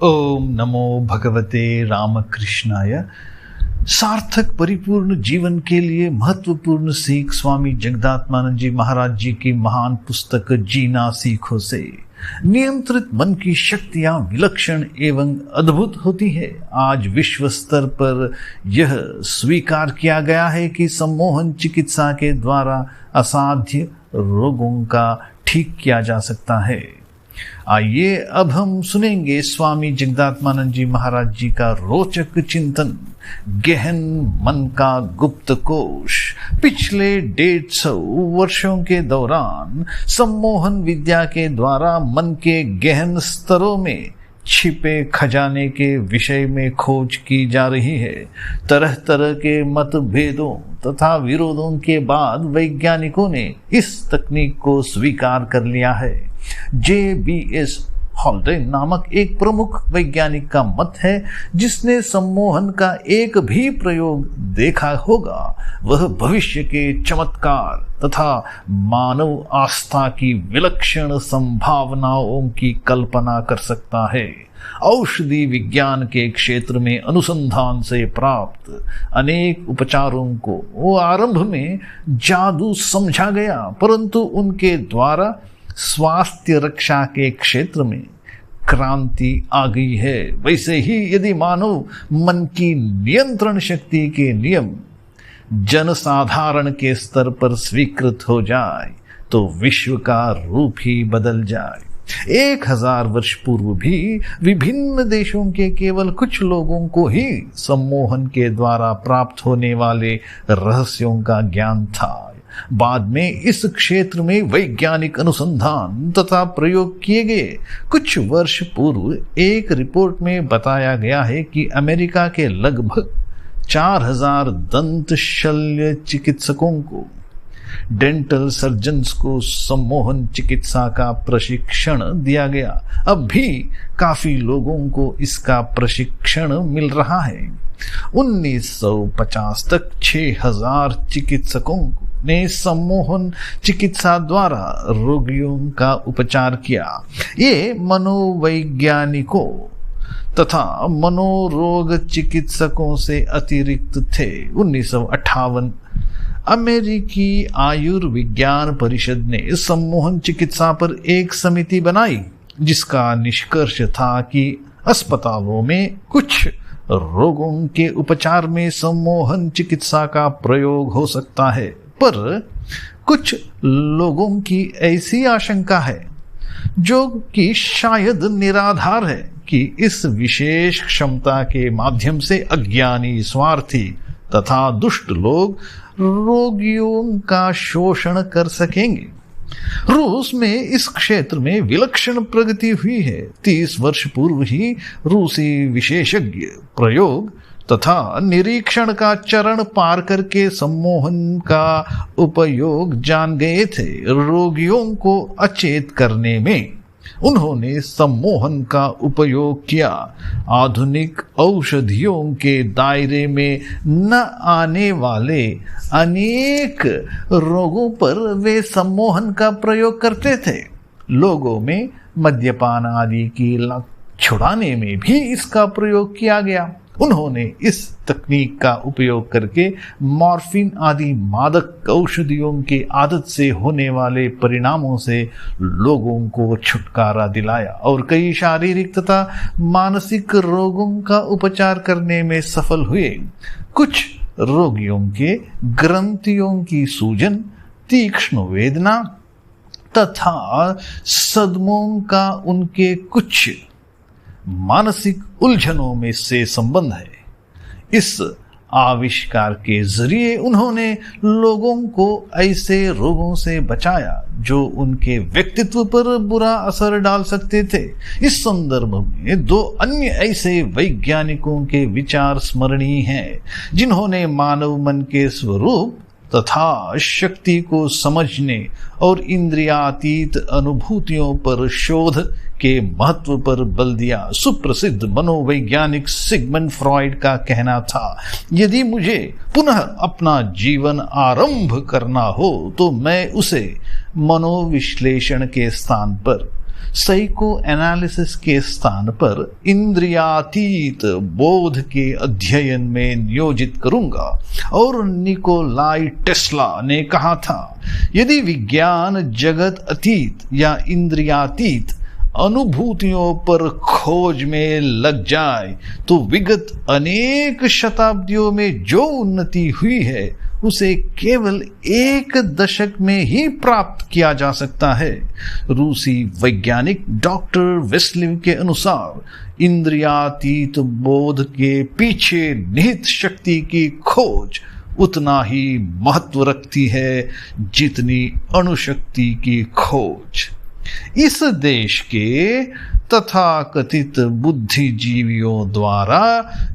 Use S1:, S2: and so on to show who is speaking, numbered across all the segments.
S1: ओम नमो भगवते रामकृष्णाय। सार्थक परिपूर्ण जीवन के लिए महत्वपूर्ण सीख स्वामी जगदात्मानंद जी महाराज जी की महान पुस्तक जीना सीखो से नियंत्रित मन की शक्तियां विलक्षण एवं अद्भुत होती है। आज विश्व स्तर पर यह स्वीकार किया गया है कि सम्मोहन चिकित्सा के द्वारा असाध्य रोगों का ठीक किया जा सकता है। आइए अब हम सुनेंगे स्वामी जगदात्मानंद जी महाराज जी का रोचक चिंतन, गहन मन का गुप्त कोश। पिछले 150 वर्षों के दौरान सम्मोहन विद्या के द्वारा मन के गहन स्तरों में छिपे खजाने के विषय में खोज की जा रही है। तरह तरह के मतभेदों तथा विरोधों के बाद वैज्ञानिकों ने इस तकनीक को स्वीकार कर लिया है। JBS हॉल्डेन नामक एक प्रमुख वैज्ञानिक का मत है, जिसने सम्मोहन का एक भी प्रयोग देखा होगा वह भविष्य के चमत्कार तथा मानव आस्था की विलक्षण संभावनाओं की कल्पना कर सकता है। औषधि विज्ञान के क्षेत्र में अनुसंधान से प्राप्त अनेक उपचारों को आरंभ में जादू समझा गया, परंतु उनके द्वारा स्वास्थ्य रक्षा के क्षेत्र में क्रांति आ गई है। वैसे ही यदि मानव मन की नियंत्रण शक्ति के नियम जनसाधारण के स्तर पर स्वीकृत हो जाए तो विश्व का रूप ही बदल जाए। 1000 वर्ष पूर्व भी विभिन्न देशों के केवल कुछ लोगों को ही सम्मोहन के द्वारा प्राप्त होने वाले रहस्यों का ज्ञान था। बाद में इस क्षेत्र में वैज्ञानिक अनुसंधान तथा प्रयोग किए गए। कुछ वर्ष पूर्व एक रिपोर्ट में बताया गया है कि अमेरिका के लगभग 4000 दंत शल्य चिकित्सकों को, डेंटल सर्जन्स को सम्मोहन चिकित्सा का प्रशिक्षण दिया गया। अब भी काफी लोगों को इसका प्रशिक्षण मिल रहा है। 1950 तक 6000 चिकित्सकों ने सम्मोहन चिकित्सा द्वारा रोगियों का उपचार किया। ये मनोवैज्ञानिकों तथा मनोरोग चिकित्सकों से अतिरिक्त थे। 1958 अमेरिकी आयुर्विज्ञान परिषद ने सम्मोहन चिकित्सा पर एक समिति बनाई, जिसका निष्कर्ष था कि अस्पतालों में कुछ रोगों के उपचार में सम्मोहन चिकित्सा का प्रयोग हो सकता है, पर कुछ लोगों की ऐसी आशंका है, जो कि शायद निराधार है, कि इस विशेष क्षमता के माध्यम से अज्ञानी, स्वार्थी तथा दुष्ट लोग रोगियों का शोषण कर सकेंगे। रूस में इस क्षेत्र में विलक्षण प्रगति हुई है। 30 वर्ष पूर्व ही रूसी विशेषज्ञ प्रयोग तथा निरीक्षण का चरण पार करके सम्मोहन का उपयोग जान गए थे। रोगियों को अचेत करने में उन्होंने सम्मोहन का उपयोग किया। आधुनिक औषधियों के दायरे में न आने वाले अनेक रोगों पर वे सम्मोहन का प्रयोग करते थे। लोगों में मद्यपान आदि की लत छुड़ाने में भी इसका प्रयोग किया गया। उन्होंने इस तकनीक का उपयोग करके मॉर्फिन आदि मादक औषधियों की आदत से होने वाले परिणामों से लोगों को छुटकारा दिलाया और कई शारीरिक तथा मानसिक रोगों का उपचार करने में सफल हुए। कुछ रोगियों के ग्रंथियों की सूजन, तीक्ष्ण वेदना तथा सदमों का उनके कुछ मानसिक उलझनों में से संबंध है। इस आविष्कार के जरिए उन्होंने लोगों को ऐसे रोगों से बचाया जो उनके व्यक्तित्व पर बुरा असर डाल सकते थे। इस संदर्भ में 2 अन्य ऐसे वैज्ञानिकों के विचार स्मरणीय हैं, जिन्होंने मानव मन के स्वरूप तथा शक्ति को समझने और इंद्रियातीत अनुभूतियों पर शोध के महत्व पर बल दिया। सुप्रसिद्ध मनोवैज्ञानिक सिगमंड फ्रॉइड का कहना था, यदि मुझे पुनः अपना जीवन आरंभ करना हो तो मैं उसे मनोविश्लेषण के स्थान पर साइको एनालिसिस के स्थान पर इंद्रियातीत बोध के अध्ययन में नियोजित करूंगा। और निकोलाई टेस्ला ने कहा था, यदि विज्ञान जगत अतीत या इंद्रियातीत अनुभूतियों पर खोज में लग जाए तो विगत अनेक शताब्दियों में जो उन्नति हुई है उसे केवल 1 दशक में ही प्राप्त किया जा सकता है। रूसी वैज्ञानिक डॉक्टर वेस्लिव के अनुसार इंद्रियातीत बोध के पीछे निहित शक्ति की खोज उतना ही महत्व रखती है जितनी अणुशक्ति की खोज। इस देश के तथाकथित बुद्धिजीवियों द्वारा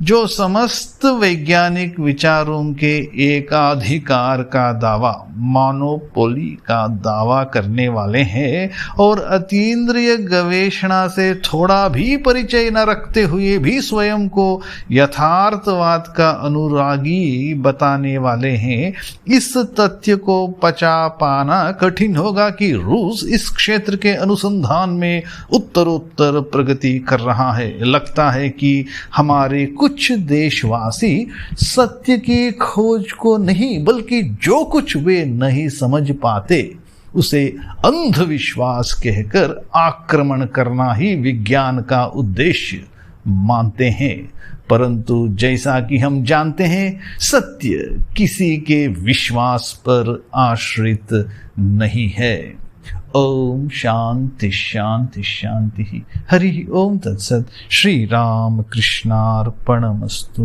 S1: जो समस्त वैज्ञानिक विचारों के एकाधिकार का दावा, मोनोपोली का दावा करने वाले हैं और अतीन्द्रिय गवेषणा से थोड़ा भी परिचय न रखते हुए भी स्वयं को यथार्थवाद का अनुरागी बताने वाले हैं, इस तथ्य को पचा पाना कठिन होगा कि रूस इस क्षेत्र के अनुसंधान में उत्तरोत्तर प्रगति कर रहा है। लगता है कि हमारे कुछ देशवासी सत्य की खोज को नहीं बल्कि जो कुछ वे नहीं समझ पाते उसे अंधविश्वास कहकर आक्रमण करना ही विज्ञान का उद्देश्य मानते हैं। परंतु जैसा कि हम जानते हैं, सत्य किसी के विश्वास पर आश्रित नहीं है। ओम शांति शांति शांति। हरि ओम तत्सत। श्री राम कृष्णार्पणमस्तु।